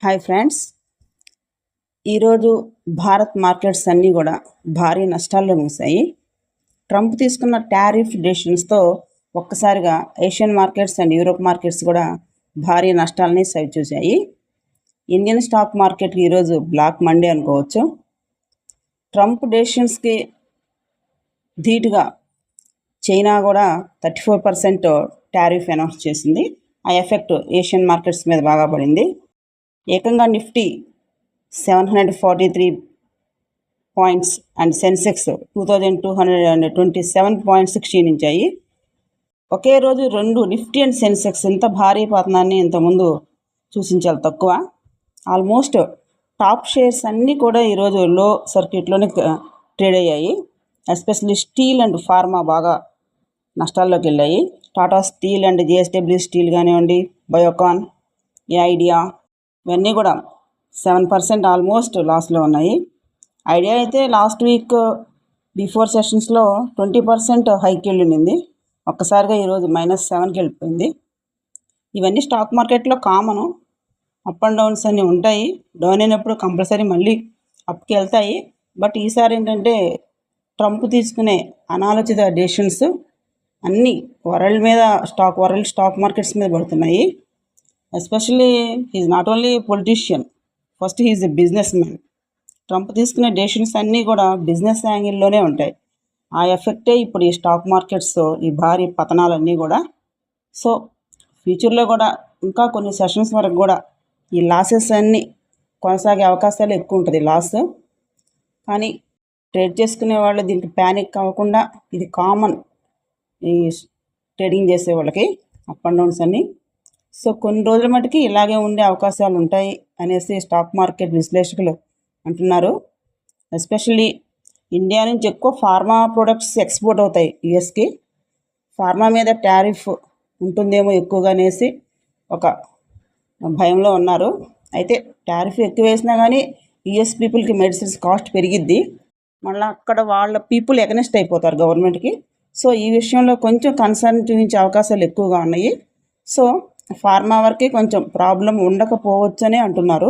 Hi friends, ఈరోజు Bharat markets అన్నీ కూడా భారీ నష్టాల్లో ముగిశాయి. ట్రంప్ తీసుకున్న టారిఫ్ డెసిషన్స్తో ఒక్కసారిగా Asian markets and Europe markets కూడా భారీ నష్టాలని సవిచూశాయి. ఇండియన్ స్టాక్ మార్కెట్కి ఈరోజు బ్లాక్ మండే అనుకోవచ్చు. ట్రంప్ డెసిషన్స్కి ధీటుగా చైనా కూడా 34% టారిఫ్ అనౌన్స్ చేసింది. ఆ ఎఫెక్ట్ ఏషియన్ మార్కెట్స్ మీద బాగా పడింది. ఏకంగా నిఫ్టీ 743 పాయింట్స్ అండ్ సెన్సెక్స్ 2227.16 నుంచాయి. ఒకే రోజు రెండు నిఫ్టీ అండ్ సెన్సెక్స్ ఇంత భారీ పతనాన్ని ఇంతకుముందు చూసించాలి తక్కువ. ఆల్మోస్ట్ టాప్ షేర్స్ అన్నీ కూడా ఈరోజు లో సర్క్యూట్లోనే ట్రేడ్ అయ్యాయి. ఎస్పెషల్లీ స్టీల్ అండ్ ఫార్మా బాగా నష్టాల్లోకి వెళ్ళాయి. Tata steel and JSW steel కానివ్వండి, బయోకాన్, ఐడియా ఇవన్నీ కూడా 7% ఆల్మోస్ట్ లాస్లో ఉన్నాయి. ఐడియా అయితే లాస్ట్ వీక్ బిఫోర్ సెషన్స్లో 20% హైకి వెళ్ళింది. ఒక్కసారిగా ఈరోజు -7కి వెళ్ళిపోయింది. ఇవన్నీ స్టాక్ మార్కెట్లో కామను. అప్ అండ్ డౌన్స్ అన్నీ ఉంటాయి. డౌన్ అయినప్పుడు కంపల్సరీ మళ్ళీ అప్కి వెళ్తాయి. బట్ ఈసారి ఏంటంటే ట్రంప్ తీసుకునే అనాలోచిత డెసిషన్స్ అన్నీ వరల్డ్ స్టాక్ మార్కెట్స్ మీద పడుతున్నాయి. Especially he's not only politician, first he's a business man. Trump తీసుకునే డెసిషన్స్ అన్నీ కూడా బిజినెస్ యాంగిల్లోనే ఉంటాయి. ఆ ఎఫెక్టే ఇప్పుడు ఈ స్టాక్ మార్కెట్స్ ఈ భారీ పతనాలన్నీ కూడా. సో ఫ్యూచర్లో కూడా ఇంకా కొన్ని సెషన్స్ వరకు కూడా ఈ లాసెస్ అన్నీ కొనసాగే అవకాశాలు ఎక్కువ ఉంటుంది. లాస్ కానీ ట్రేడ్ చేసుకునే వాళ్ళు దీనికి ప్యానిక్ అవ్వకుండా, ఇది కామన్ ఈ ట్రేడింగ్ చేసే వాళ్ళకి అప్ అండ్ డౌన్స్ అన్నీ. సో కొన్ని రోజుల మటుకి ఇలాగే ఉండే అవకాశాలు ఉంటాయి అనేసి స్టాక్ మార్కెట్ విశ్లేషకులు అంటున్నారు. ఎస్పెషల్లీ ఇండియా నుంచి ఎక్కువ ఫార్మా ప్రొడక్ట్స్ ఎక్స్పోర్ట్ అవుతాయి యుఎస్కి. ఫార్మా మీద టారిఫ్ ఉంటుందేమో ఎక్కువగా అనేసి ఒక భయంలో ఉన్నారు. అయితే టారిఫ్ ఎక్కువ వేసినా కానీ యుఎస్ పీపుల్కి మెడిసిన్స్ కాస్ట్ పెరిగిద్ది. మళ్ళీ అక్కడ వాళ్ళ పీపుల్ ఎగనెస్ట్ అయిపోతారు గవర్నమెంట్కి. సో ఈ విషయంలో కొంచెం కన్సర్న్ చూపించే అవకాశాలు ఎక్కువగా ఉన్నాయి. సో ఫార్మా వరకే కొంచెం ప్రాబ్లం ఉండకపోవచ్చనే అంటున్నారు.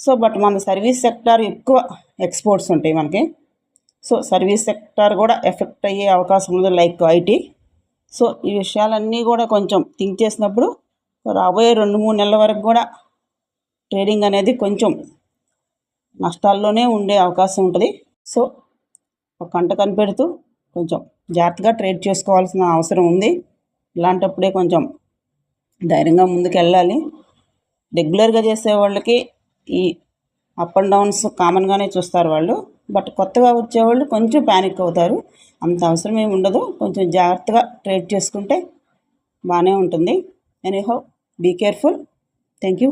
సో బట్ మన సర్వీస్ సెక్టార్ ఎక్కువ ఎక్స్పోర్ట్స్ ఉంటాయి మనకి. సో సర్వీస్ సెక్టార్ కూడా ఎఫెక్ట్ అయ్యే అవకాశం ఉంది, లైక్ ఐటీ. సో ఈ విషయాలన్నీ కూడా కొంచెం థింక్ చేసినప్పుడు రాబోయే 2-3 నెలల వరకు కూడా ట్రేడింగ్ అనేది కొంచెం నష్టాల్లోనే ఉండే అవకాశం ఉంటుంది. సో ఒక కంట కనిపెడుతూ కొంచెం జాగ్రత్తగా ట్రేడ్ చేసుకోవాల్సిన అవసరం ఉంది. ఇలాంటప్పుడే కొంచెం ధైర్యంగా ముందుకు వెళ్ళాలి. రెగ్యులర్గా చేసే వాళ్ళకి ఈ అప్ అండ్ డౌన్స్ కామన్గానే చూస్తారు వాళ్ళు. బట్ కొత్తగా వచ్చేవాళ్ళు కొంచెం ప్యానిక్ అవుతారు. అంత అవసరం ఏమి ఉండదు. కొంచెం జాగ్రత్తగా ట్రేడ్ చేసుకుంటే బాగానే ఉంటుంది. Anyhow, be careful. Thank you.